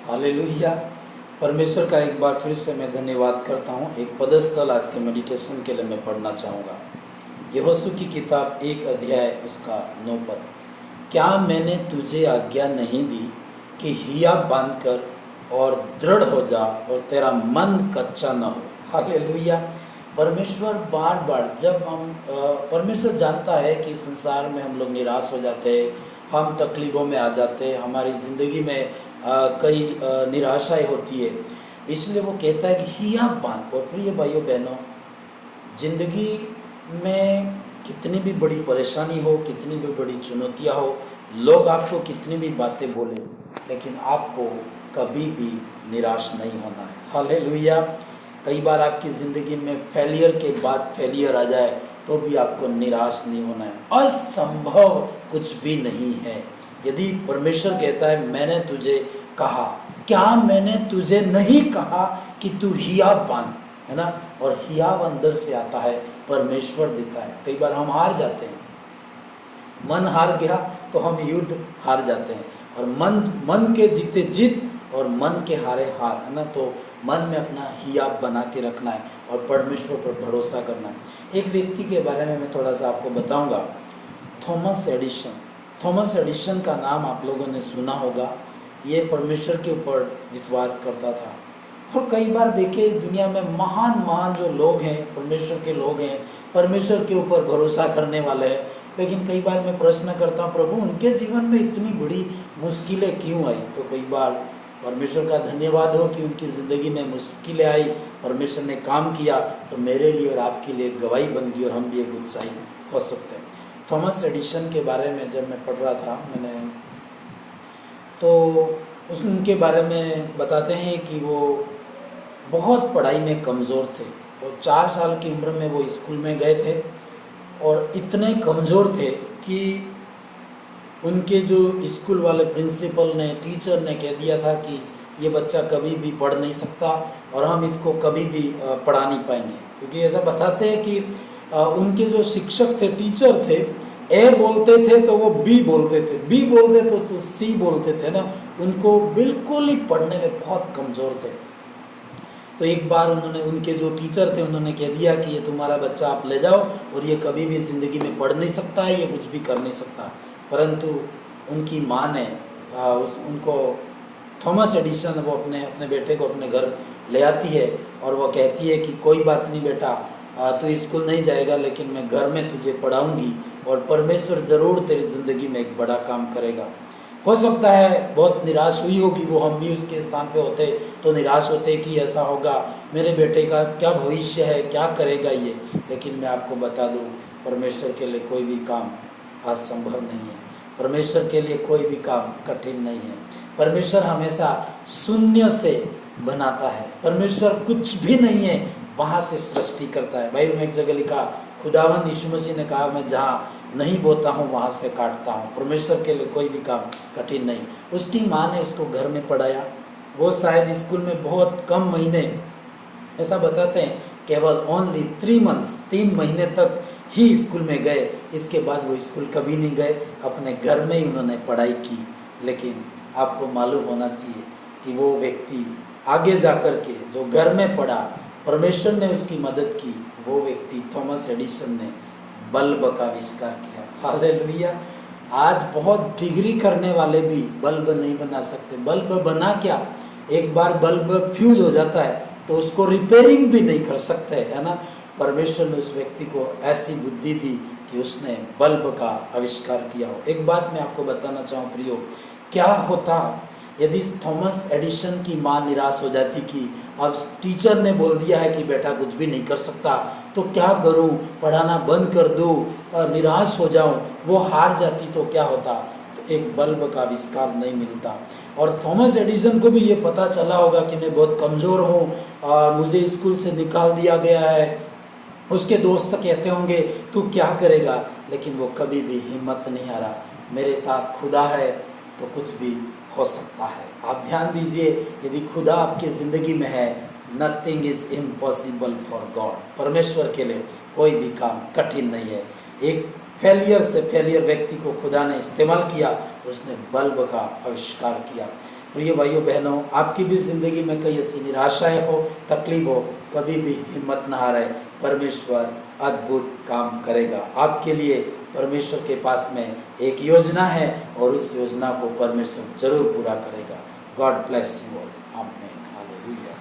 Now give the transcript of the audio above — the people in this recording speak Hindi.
हालेलुया। परमेश्वर का एक बार फिर से मैं धन्यवाद करता हूँ। एक पदस्थल आज के मेडिटेशन के लिए मैं पढ़ना चाहूँगा। यहोशू की किताब 1 अध्याय उसका 9 पद। क्या मैंने तुझे आज्ञा नहीं दी कि हिया बांध कर और दृढ़ हो जा और तेरा मन कच्चा न हो। हालेलुया। परमेश्वर बार बार जब हम परमेश्वर जानता है कि संसार में हम लोग निराश हो जाते हैं, हम तकलीफ़ों में आ जाते हैं, हमारी ज़िंदगी में कई निराशाएं होती है। इसलिए वो कहता है कि हिया बांध। और प्रिय भाइयों बहनों, ज़िंदगी में कितनी भी बड़ी परेशानी हो, कितनी भी बड़ी चुनौतियां हो, लोग आपको कितनी भी बातें बोले, लेकिन आपको कभी भी निराश नहीं होना है। हालेलुया। कई बार आपकी ज़िंदगी में फेलियर के बाद फेलियर आ जाए तो भी आपको निराश नहीं होना है। असंभव कुछ भी नहीं है। यदि परमेश्वर कहता है मैंने तुझे कहा, क्या मैंने तुझे नहीं कहा कि तू हिया बांध, है ना। और हियाव अंदर से आता है, परमेश्वर देता है। कई बार हम हार जाते हैं, मन हार गया तो हम युद्ध हार जाते हैं। और मन के जीते जीत और मन के हारे हार, है ना। तो मन में अपना हियाव बना के रखना है और परमेश्वर पर भरोसा करना है। एक व्यक्ति के बारे में मैं थोड़ा सा आपको बताऊंगा, थॉमस एडिसन। थॉमस एडिसन का नाम आप लोगों ने सुना होगा। ये परमेश्वर के ऊपर विश्वास करता था। और कई बार देखे इस दुनिया में महान महान जो लोग हैं, परमेश्वर के लोग हैं, परमेश्वर के ऊपर भरोसा करने वाले हैं, लेकिन कई बार मैं प्रश्न करता हूँ, प्रभु उनके जीवन में इतनी बड़ी मुश्किलें क्यों आई। तो कई बार परमेश्वर का धन्यवाद हो कि उनकी ज़िंदगी में मुश्किलें आई, परमेश्वर ने काम किया, तो मेरे लिए और आपके लिए गवाही बन गई और हम भी एक उत्साहित हो सकते हैं। थॉमस एडिसन के बारे में जब मैं पढ़ रहा था, तो उनके बारे में बताते हैं कि वो बहुत पढ़ाई में कमज़ोर थे। और 4 साल की उम्र में वो स्कूल में गए थे और इतने कमज़ोर थे कि उनके जो स्कूल वाले प्रिंसिपल ने, टीचर ने कह दिया था कि ये बच्चा कभी भी पढ़ नहीं सकता और हम इसको कभी भी पढ़ा नहीं पाएंगे। क्योंकि ऐसा बताते हैं कि उनके जो शिक्षक थे, टीचर थे, ए बोलते थे तो वो बी बोलते थे, बी बोलते तो सी बोलते थे ना। उनको बिल्कुल ही पढ़ने में बहुत कमज़ोर थे। तो एक बार उन्होंने, उनके जो टीचर थे, उन्होंने कह दिया कि ये तुम्हारा बच्चा आप ले जाओ और ये कभी भी ज़िंदगी में पढ़ नहीं सकता है, ये कुछ भी कर नहीं सकता। परंतु उनकी माँ ने उनको, थॉमस एडिसन, वो अपने बेटे को अपने घर ले आती है और वो कहती है कि कोई बात नहीं बेटा, तू स्कूल नहीं जाएगा लेकिन मैं घर में तुझे पढ़ाऊँगी और परमेश्वर ज़रूर तेरी ज़िंदगी में एक बड़ा काम करेगा। हो सकता है बहुत निराश हुई होगी वो, हम भी उसके स्थान पे होते तो निराश होते कि ऐसा होगा, मेरे बेटे का क्या भविष्य है, क्या करेगा ये। लेकिन मैं आपको बता दूँ, परमेश्वर के लिए कोई भी काम असंभव नहीं है। परमेश्वर के लिए कोई भी काम कठिन नहीं है। परमेश्वर हमेशा शून्य से बनाता है। परमेश्वर कुछ भी नहीं है वहाँ से सृष्टि करता है। बाइबल में एक जगह लिखा, खुदावंद यीशु मसीह ने कहा, मैं जहाँ नहीं बोता हूँ वहाँ से काटता हूँ। परमेश्वर के लिए कोई भी काम कठिन नहीं। उसकी माँ ने उसको घर में पढ़ाया। वो शायद स्कूल में बहुत कम महीने, ऐसा बताते हैं केवल ओनली 3 मंथ्स, 3 महीने तक ही स्कूल में गए। इसके बाद वो स्कूल कभी नहीं गए, अपने घर में ही उन्होंने पढ़ाई की। लेकिन आपको मालूम होना चाहिए कि वो व्यक्ति आगे जा कर के जो घर में पढ़ा, परमेश्वर ने उसकी मदद की। वो व्यक्ति थॉमस एडिसन ने बल्ब का आविष्कार किया। हालेलुया। आज बहुत डिग्री करने वाले भी बल्ब नहीं बना सकते। बल्ब बना क्या, एक बार बल्ब फ्यूज हो जाता है तो उसको रिपेयरिंग भी नहीं कर सकते, है ना। परमेश्वर ने उस व्यक्ति को ऐसी बुद्धि दी कि उसने बल्ब का आविष्कार किया हो। एक बात मैं आपको बताना चाहूँ प्रियो, क्या होता यदि थॉमस एडिसन की माँ निराश हो जाती कि अब टीचर ने बोल दिया है कि बेटा कुछ भी नहीं कर सकता, तो क्या करूं, पढ़ाना बंद कर दूं, निराश हो जाऊं, वो हार जाती तो क्या होता, तो एक बल्ब का आविष्कार नहीं मिलता। और थॉमस एडिसन को भी ये पता चला होगा कि मैं बहुत कमज़ोर हूँ, मुझे स्कूल से निकाल दिया गया है। उसके दोस्त कहते होंगे तू क्या करेगा, लेकिन वो कभी भी हिम्मत नहीं हारा। मेरे साथ खुदा है तो कुछ भी हो सकता है। आप ध्यान दीजिए, यदि खुदा आपकी ज़िंदगी में है, nothing is impossible for God. परमेश्वर के लिए कोई भी काम कठिन नहीं है। एक फेलियर से फेलियर व्यक्ति को खुदा ने इस्तेमाल किया, उसने बल्ब का आविष्कार किया। प्रिय भाइयों बहनों, आपकी भी ज़िंदगी में कई ऐसी निराशाएं हो, तकलीफ हो, कभी भी हिम्मत न हारें। परमेश्वर अद्भुत काम करेगा आपके लिए। परमेश्वर के पास में एक योजना है और उस योजना को परमेश्वर जरूर पूरा करेगा। God bless you all. आमीन। हालेलुया।